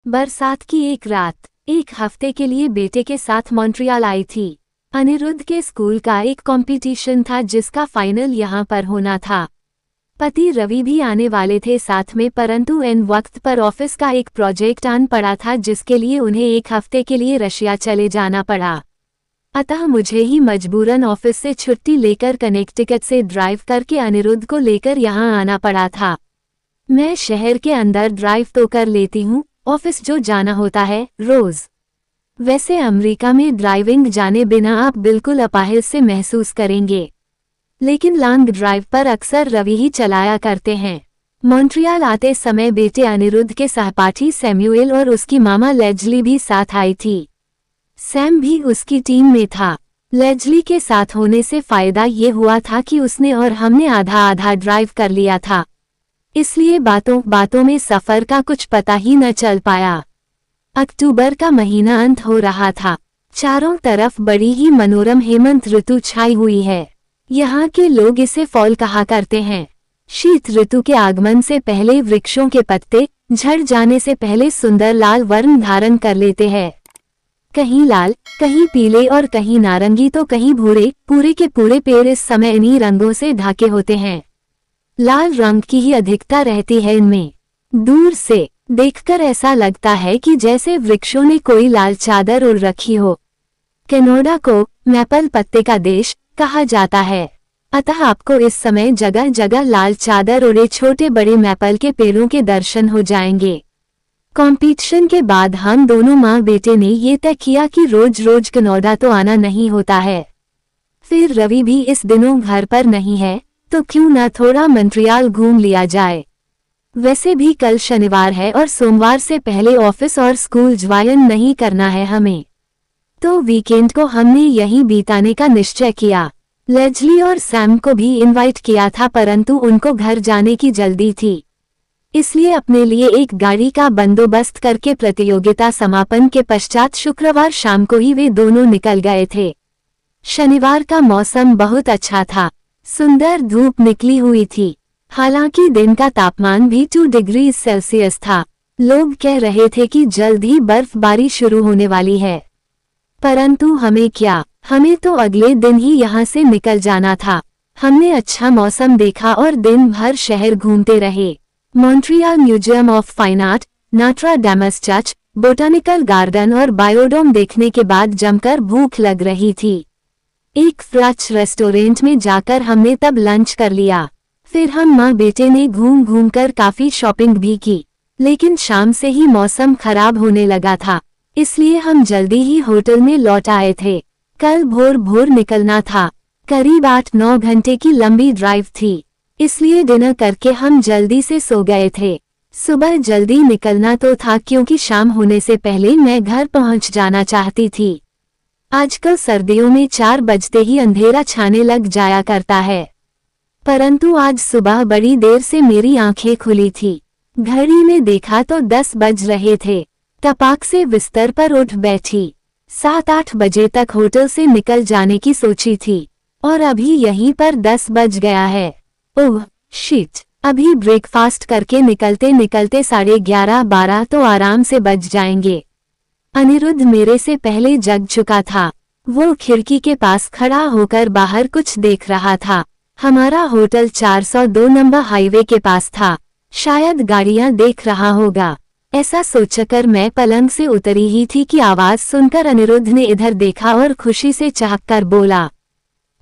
बरसात की एक रात, एक हफ्ते के लिए बेटे के साथ मॉन्ट्रियल आई थी। अनिरुद्ध के स्कूल का एक कंपटीशन था जिसका फाइनल यहाँ पर होना था। पति रवि भी आने वाले थे साथ में, परंतु इन वक्त पर ऑफिस का एक प्रोजेक्ट आन पड़ा था जिसके लिए उन्हें एक हफ्ते के लिए रशिया चले जाना पड़ा। अतः मुझे ही मजबूरन ऑफिस से छुट्टी लेकर कनेक्टिकट से ड्राइव करके अनिरुद्ध को लेकर यहाँ आना पड़ा था। मैं शहर के अंदर ड्राइव तो कर लेती हूँ, ऑफिस जो जाना होता है रोज। वैसे अमेरिका में ड्राइविंग जाने बिना आप बिल्कुल अपाहिज से महसूस करेंगे, लेकिन लॉन्ग ड्राइव पर अक्सर रवि ही चलाया करते हैं। मॉन्ट्रियल आते समय बेटे अनिरुद्ध के सहपाठी सैमुएल और उसकी मामा लेजली भी साथ आई थी। सैम भी उसकी टीम में था। लेजली के साथ होने से फायदा ये हुआ था कि उसने और हमने आधा आधा ड्राइव कर लिया था, इसलिए बातों बातों में सफर का कुछ पता ही न चल पाया। अक्टूबर का महीना अंत हो रहा था। चारों तरफ बड़ी ही मनोरम हेमंत ऋतु छाई हुई है। यहाँ के लोग इसे फॉल कहा करते हैं। शीत ऋतु के आगमन से पहले वृक्षों के पत्ते झड़ जाने से पहले सुंदर लाल वर्ण धारण कर लेते हैं। कहीं लाल, कहीं पीले और कहीं नारंगी तो कहीं भूरे। पूरे के पूरे पेड़ इस समय इन्हीं रंगों से ढके होते हैं। लाल रंग की ही अधिकता रहती है इनमें। दूर से देखकर ऐसा लगता है कि जैसे वृक्षों ने कोई लाल चादर ओढ़ रखी हो। कनाडा को मैपल पत्ते का देश कहा जाता है, अतः आपको इस समय जगह जगह लाल चादर ओढ़े छोटे बड़े मैपल के पेड़ों के दर्शन हो जाएंगे। कॉम्पिटिशन के बाद हम दोनों माँ बेटे ने ये तय किया कि रोज रोज कनाडा तो आना नहीं होता है। फिर रवि भी इस दिनों घर पर नहीं है, तो क्यों न थोड़ा मॉन्ट्रियल घूम लिया जाए। वैसे भी कल शनिवार है और सोमवार से पहले ऑफिस और स्कूल ज्वाइन नहीं करना है हमें, तो वीकेंड को हमने यहीं बिताने का निश्चय किया। लेजली और सैम को भी इनवाइट किया था, परंतु उनको घर जाने की जल्दी थी, इसलिए अपने लिए एक गाड़ी का बंदोबस्त करके प्रतियोगिता समापन के पश्चात शुक्रवार शाम को ही वे दोनों निकल गए थे। शनिवार का मौसम बहुत अच्छा था, सुंदर धूप निकली हुई थी। हालांकि दिन का तापमान भी 2 डिग्री सेल्सियस था। लोग कह रहे थे कि जल्द ही बर्फबारी शुरू होने वाली है, परंतु हमें क्या, हमें तो अगले दिन ही यहाँ से निकल जाना था। हमने अच्छा मौसम देखा और दिन भर शहर घूमते रहे। Montreal museum of fine art, Notre-DIMMs church, botanical garden और बायोडोम देखने के बाद जमकर भूख लग रही थी। एक फ्रेंच रेस्टोरेंट में जाकर हमने तब लंच कर लिया। फिर हम माँ बेटे ने घूम घूम कर काफी शॉपिंग भी की, लेकिन शाम से ही मौसम खराब होने लगा था, इसलिए हम जल्दी ही होटल में लौट आए थे। कल भोर भोर निकलना था। करीब 8-9 घंटे की लंबी ड्राइव थी, इसलिए डिनर करके हम जल्दी से सो गए थे। सुबह जल्दी निकलना तो था क्योंकि शाम होने से पहले मैं घर पहुंच जाना चाहती थी। आजकल सर्दियों में 4 बजते ही अंधेरा छाने लग जाया करता है, परंतु आज सुबह बड़ी देर से मेरी आंखें खुली थी। घड़ी में देखा तो 10 बज रहे थे। टपाक से बिस्तर पर उठ बैठी। 7-8 बजे तक होटल से निकल जाने की सोची थी और अभी यहीं पर 10 बज गया है। ओह शिट, अभी ब्रेकफास्ट करके निकलते निकलते 11:30-12 तो आराम से बज जाएंगे। अनिरुद्ध मेरे से पहले जग चुका था। वो खिड़की के पास खड़ा होकर बाहर कुछ देख रहा था। हमारा होटल 402 नंबर हाईवे के पास था, शायद गाड़ियां देख रहा होगा। ऐसा सोचकर मैं पलंग से उतरी ही थी कि आवाज सुनकर अनिरुद्ध ने इधर देखा और खुशी से चहककर बोला,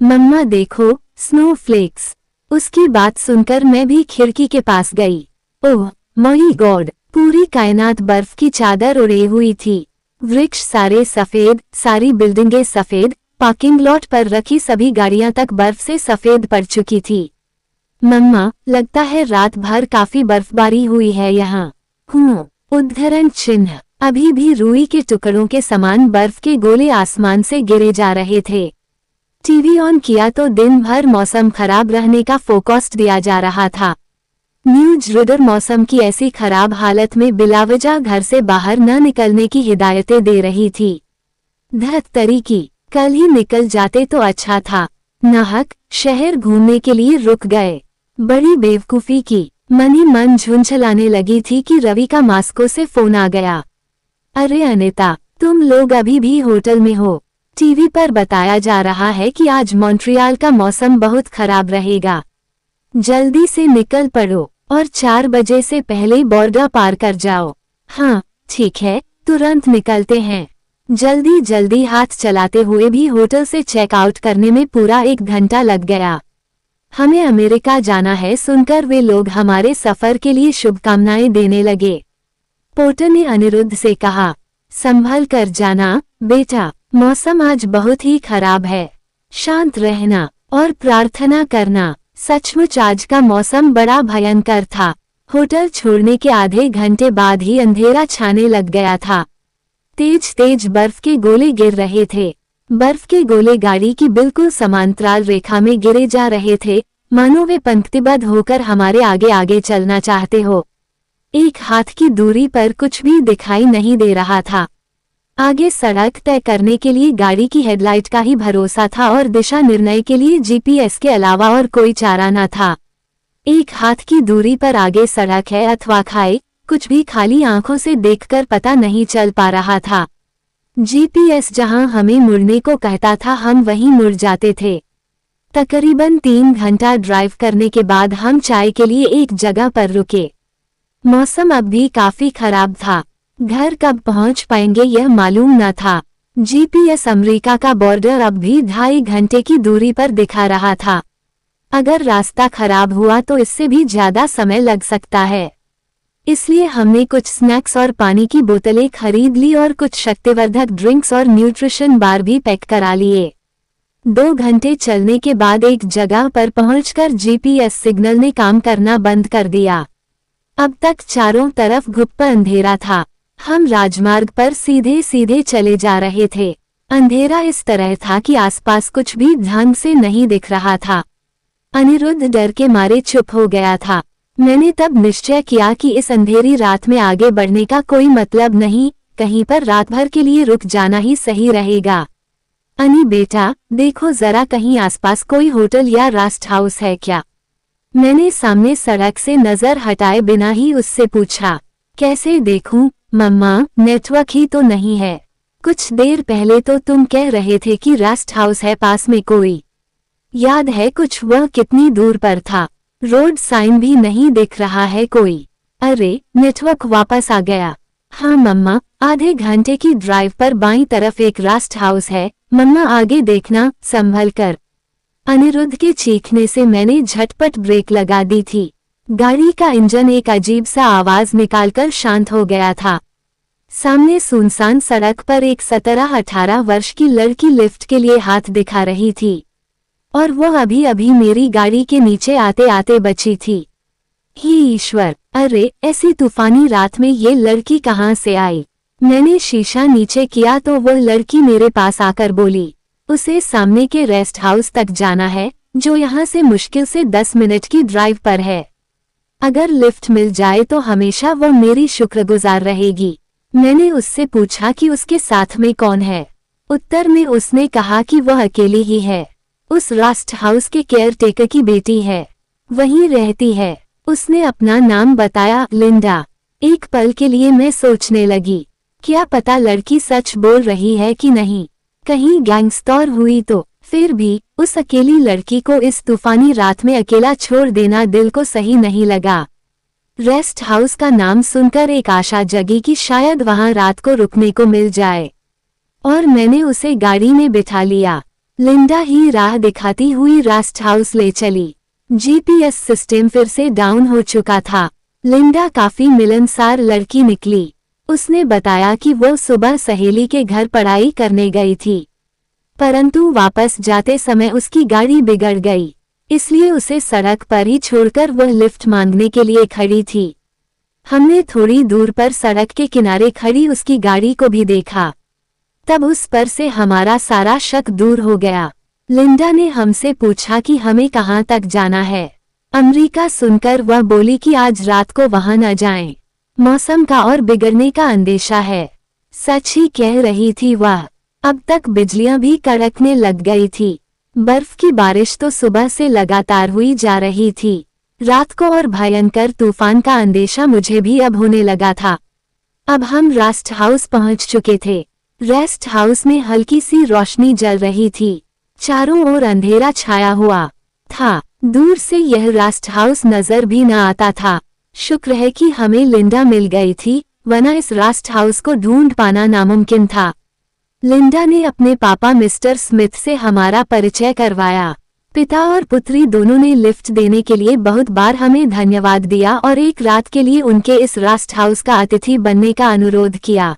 मम्मा देखो स्नोफ्लेक्स। उसकी बात सुनकर मैं भी खिड़की के पास गई। ओह माय गॉड, पूरी कायनात बर्फ की चादर ओढ़े हुई थी। वृक्ष सारे सफेद, सारी बिल्डिंगें सफेद, पार्किंग लॉट पर रखी सभी गाड़ियां तक बर्फ से सफेद पड़ चुकी थी। मम्मा, लगता है रात भर काफी बर्फबारी हुई है यहाँ। उद्धरण चिन्ह। अभी भी रुई के टुकड़ों के समान बर्फ के गोले आसमान से गिरे जा रहे थे। टीवी ऑन किया तो दिन भर मौसम खराब रहने का फोरकास्ट दिया जा रहा था। न्यूज रीडर मौसम की ऐसी खराब हालत में बिलावजा घर से बाहर न निकलने की हिदायतें दे रही थी। धत तरीकी, कल ही निकल जाते तो अच्छा था। नाहक शहर घूमने के लिए रुक गए। बड़ी बेवकूफी की। मन ही मन झुंझलाने लगी थी कि रवि का मास्को से फोन आ गया। अरे अनिता, तुम लोग अभी भी होटल में हो। टीवी पर बताया जा रहा है कि आज मॉन्ट्रियल का मौसम बहुत खराब रहेगा। जल्दी से निकल पड़ो और 4 बजे से पहले बॉर्डर पार कर जाओ। हाँ ठीक है, तुरंत निकलते हैं। जल्दी जल्दी हाथ चलाते हुए भी होटल से चेकआउट करने में पूरा 1 घंटा लग गया। हमें अमेरिका जाना है सुनकर वे लोग हमारे सफर के लिए शुभकामनाएं देने लगे। पोर्टर ने अनिरुद्ध से कहा, संभल कर जाना बेटा, मौसम आज बहुत ही खराब है। शांत रहना और प्रार्थना करना। सचमुच आज का मौसम बड़ा भयंकर था। होटल छोड़ने के आधे घंटे बाद ही अंधेरा छाने लग गया था। तेज तेज बर्फ के गोले गिर रहे थे। बर्फ के गोले गाड़ी की बिल्कुल समांतराल रेखा में गिरे जा रहे थे, मानो वे पंक्तिबद्ध होकर हमारे आगे आगे चलना चाहते हो। एक हाथ की दूरी पर कुछ भी दिखाई नहीं दे रहा था। आगे सड़क तय करने के लिए गाड़ी की हेडलाइट का ही भरोसा था और दिशा निर्णय के लिए जीपीएस के अलावा और कोई चारा न था। एक हाथ की दूरी पर आगे सड़क है अथवा खाई, कुछ भी खाली आंखों से देखकर पता नहीं चल पा रहा था। जीपीएस जहां हमें मुड़ने को कहता था हम वहीं मुड़ जाते थे। तकरीबन 3 घंटा ड्राइव करने के बाद हम चाय के लिए एक जगह पर रुके। मौसम अब भी काफी खराब था। घर कब पहुंच पाएंगे यह मालूम न था। जीपीएस अमेरिका का बॉर्डर अब भी 2.5 घंटे की दूरी पर दिखा रहा था। अगर रास्ता खराब हुआ तो इससे भी ज्यादा समय लग सकता है। इसलिए हमने कुछ स्नैक्स और पानी की बोतलें खरीद ली और कुछ शक्तिवर्धक ड्रिंक्स और न्यूट्रिशन बार भी पैक करा लिए। 2 घंटे चलने के बाद एक जगह पर पहुंचकर जीपीएस सिग्नल ने काम करना बंद कर दिया। अब तक चारों तरफ घुप्पा अंधेरा था। हम राजमार्ग पर सीधे सीधे चले जा रहे थे। अंधेरा इस तरह था कि आसपास कुछ भी ढंग से नहीं दिख रहा था। अनिरुद्ध डर के मारे चुप हो गया था। मैंने तब निश्चय किया कि इस अंधेरी रात में आगे बढ़ने का कोई मतलब नहीं, कहीं पर रात भर के लिए रुक जाना ही सही रहेगा। अनी बेटा, देखो जरा कहीं आसपास कोई होटल या रेस्ट हाउस है क्या? मैंने सामने सड़क से नजर हटाए बिना ही उससे पूछा। कैसे देखूं मम्मा, नेटवर्क ही तो नहीं है। कुछ देर पहले तो तुम कह रहे थे कि रेस्ट हाउस है पास में कोई। याद है कुछ वह कितनी दूर पर था? रोड साइन भी नहीं दिख रहा है कोई। अरे नेटवर्क वापस आ गया। हाँ मम्मा, आधे घंटे की ड्राइव पर बाईं तरफ एक रेस्ट हाउस है। मम्मा आगे देखना, संभल कर। अनिरुद्ध के चीखने से मैंने झटपट ब्रेक लगा दी थी। गाड़ी का इंजन एक अजीब सा आवाज निकालकर शांत हो गया था। सामने सुनसान सड़क पर एक 17-18 वर्ष की लड़की लिफ्ट के लिए हाथ दिखा रही थी और वह अभी अभी मेरी गाड़ी के नीचे आते आते बची थी। हे ईश्वर, अरे ऐसी तूफानी रात में ये लड़की कहाँ से आई? मैंने शीशा नीचे किया तो वह लड़की मेरे पास आकर बोली, उसे सामने के रेस्ट हाउस तक जाना है, जो यहाँ से मुश्किल से 10 मिनट की ड्राइव पर है। अगर लिफ्ट मिल जाए तो हमेशा वह मेरी शुक्रगुजार रहेगी। मैंने उससे पूछा कि उसके साथ में कौन है। उत्तर में उसने कहा कि वह अकेली ही है। उस रेस्ट हाउस के केयरटेकर की बेटी है, वहीं रहती है। उसने अपना नाम बताया, लिंडा। एक पल के लिए मैं सोचने लगी, क्या पता लड़की सच बोल रही है कि नहीं, कहीं गैंगस्टर हुई तो। फिर भी उस अकेली लड़की को इस तूफानी रात में अकेला छोड़ देना दिल को सही नहीं लगा। रेस्ट हाउस का नाम सुनकर एक आशा जगी कि शायद वहां रात को रुकने को मिल जाए, और मैंने उसे गाड़ी में बिठा लिया। लिंडा ही राह दिखाती हुई रेस्ट हाउस ले चली। जीपीएस सिस्टम फिर से डाउन हो चुका था। लिंडा काफी मिलनसार लड़की निकली। उसने बताया कि वो सुबह सहेली के घर पढ़ाई करने गई थी, परंतु वापस जाते समय उसकी गाड़ी बिगड़ गई, इसलिए उसे सड़क पर ही छोड़कर वह लिफ्ट मांगने के लिए खड़ी थी। हमने थोड़ी दूर पर सड़क के किनारे खड़ी उसकी गाड़ी को भी देखा। तब उस पर से हमारा सारा शक दूर हो गया। लिंडा ने हमसे पूछा कि हमें कहाँ तक जाना है। अमेरिका सुनकर वह बोली कि आज रात को वहां न जाएं, मौसम का और बिगड़ने का अंदेशा है। सच ही कह रही थी वह। अब तक बिजलियां भी कड़कने लग गई थी। बर्फ की बारिश तो सुबह से लगातार हुई जा रही थी। रात को और भयंकर तूफान का अंदेशा मुझे भी अब होने लगा था। अब हम रेस्ट हाउस पहुंच चुके थे। रेस्ट हाउस में हल्की सी रोशनी जल रही थी। चारों ओर अंधेरा छाया हुआ था। दूर से यह रेस्ट हाउस नजर भी न आता था। शुक्र है कि हमें लिंडा मिल गई थी, वरना इस रेस्ट हाउस को ढूंढ पाना नामुमकिन था। लिंडा ने अपने पापा मिस्टर स्मिथ से हमारा परिचय करवाया। पिता और पुत्री दोनों ने लिफ्ट देने के लिए बहुत बार हमें धन्यवाद दिया और एक रात के लिए उनके इस रेस्ट हाउस का अतिथि बनने का अनुरोध किया।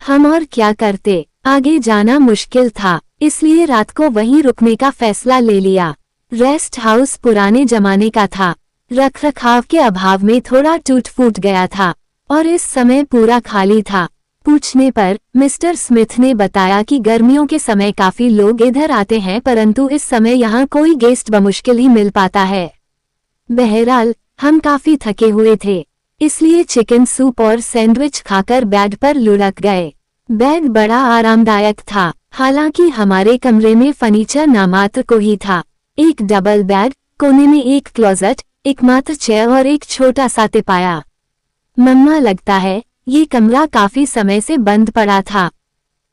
हम और क्या करते, आगे जाना मुश्किल था, इसलिए रात को वहीं रुकने का फैसला ले लिया। रेस्ट हाउस पुराने जमाने का था, रखरखाव के अभाव में थोड़ा टूट फूट गया था और इस समय पूरा खाली था। पूछने पर मिस्टर स्मिथ ने बताया कि गर्मियों के समय काफी लोग इधर आते हैं, परंतु इस समय यहाँ कोई गेस्ट बमुश्किल ही मिल पाता है। बहरहाल हम काफी थके हुए थे, इसलिए चिकन सूप और सैंडविच खाकर बेड पर लुढ़क गए। बेड बड़ा आरामदायक था, हालांकि हमारे कमरे में फर्नीचर नामात्र को ही था। एक डबल बेड, कोने में एक क्लोजेट, एक मात्र चेयर और एक छोटा सा तिपाया। मम्मा, लगता है ये कमरा काफी समय से बंद पड़ा था।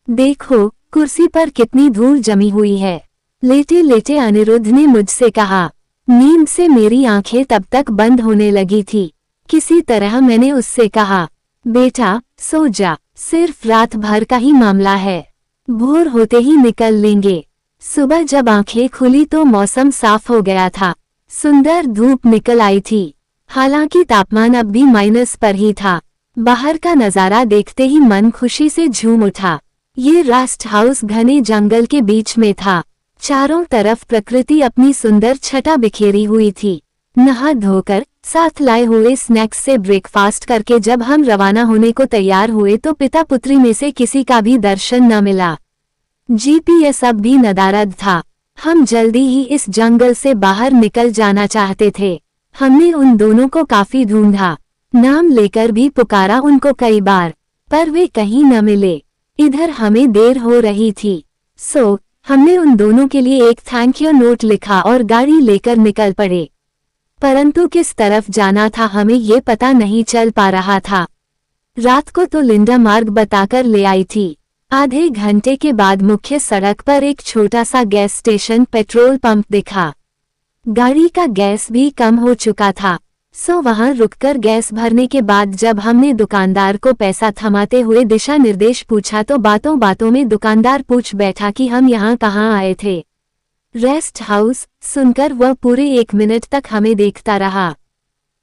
देखो कुर्सी पर कितनी धूल जमी हुई है। लेटे लेटे अनिरुद्ध ने मुझसे कहा। नींद से मेरी आंखें तब तक बंद होने लगी थी। किसी तरह मैंने उससे कहा, बेटा सो जा, सिर्फ रात भर का ही मामला है, भोर होते ही निकल लेंगे। सुबह जब आंखें खुली तो मौसम साफ हो गया था। सुंदर धूप निकल आई थी, हालांकि तापमान अब भी माइनस पर ही था। बाहर का नजारा देखते ही मन खुशी से झूम उठा। ये रेस्ट हाउस घने जंगल के बीच में था। चारों तरफ प्रकृति अपनी सुंदर छटा बिखेरी हुई थी। नहा धोकर साथ लाए हुए स्नैक्स से ब्रेकफास्ट करके जब हम रवाना होने को तैयार हुए तो पिता पुत्री में से किसी का भी दर्शन न मिला। जीपीएस अब भी नदारद था। हम जल्दी ही इस जंगल से बाहर निकल जाना चाहते थे। हमने उन दोनों को काफी ढूंढा, नाम लेकर भी पुकारा उनको कई बार, पर वे कहीं न मिले। इधर हमें देर हो रही थी, सो हमने उन दोनों के लिए एक थैंक यू नोट लिखा और गाड़ी लेकर निकल पड़े। परंतु किस तरफ जाना था हमें ये पता नहीं चल पा रहा था। रात को तो लिंडा मार्ग बताकर ले आई थी। आधे घंटे के बाद मुख्य सड़क पर एक छोटा सा गैस स्टेशन पेट्रोल पंप दिखा। गाड़ी का गैस भी कम हो चुका था, सो वहां रुककर गैस भरने के बाद जब हमने दुकानदार को पैसा थमाते हुए दिशा निर्देश पूछा तो बातों बातों में दुकानदार पूछ बैठा कि हम यहाँ कहाँ आए थे। रेस्ट हाउस सुनकर वह पूरे 1 मिनट तक हमें देखता रहा,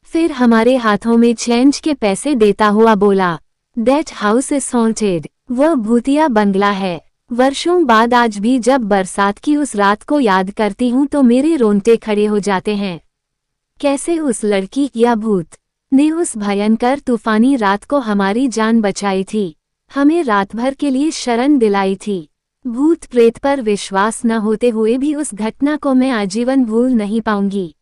फिर हमारे हाथों में चेंज के पैसे देता हुआ बोला, दैट हाउस इज हॉन्टेड। वह भूतिया बंगला है। वर्षों बाद आज भी जब बरसात की उस रात को याद करती हूँ तो मेरे रोंगटे खड़े हो जाते हैं। कैसे उस लड़की या भूत ने उस भयंकर तूफानी रात को हमारी जान बचाई थी, हमें रात भर के लिए शरण दिलाई थी। भूत प्रेत पर विश्वास न होते हुए भी उस घटना को मैं आजीवन भूल नहीं पाऊंगी।